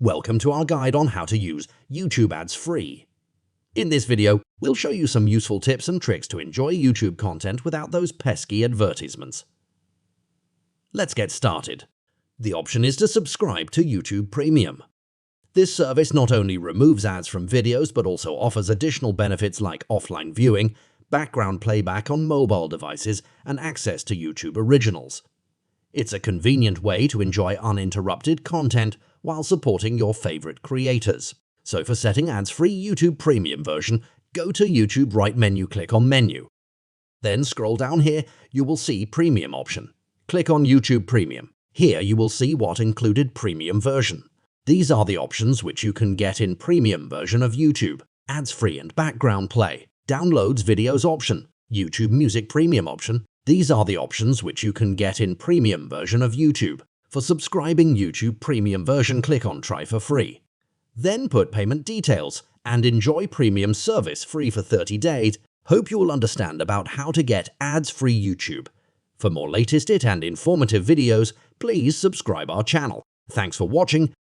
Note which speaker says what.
Speaker 1: Welcome to our guide on how to use YouTube ads free. In this video, we'll show you some useful tips and tricks to enjoy YouTube content without those pesky advertisements. Let's get started. The option is to subscribe to YouTube Premium. This service not only removes ads from videos but also offers additional benefits like offline viewing, background playback on mobile devices, and access to YouTube Originals. It's a convenient way to enjoy uninterrupted content while supporting your favorite creators. So for setting ads-free YouTube Premium version, go to YouTube right menu, click on Menu. Then scroll down here, you will see Premium option. Click on YouTube Premium. Here you will see what included Premium version. These are the options which you can get in Premium version of YouTube: ads-free and background play, downloads videos option, YouTube Music Premium option. These are the options which you can get in Premium version of YouTube. For subscribing YouTube Premium version, click on Try for free. Then put payment details and enjoy Premium service free for 30 days. Hope you will understand about how to get ads-free YouTube. For more latest and informative videos, please subscribe our channel. Thanks for watching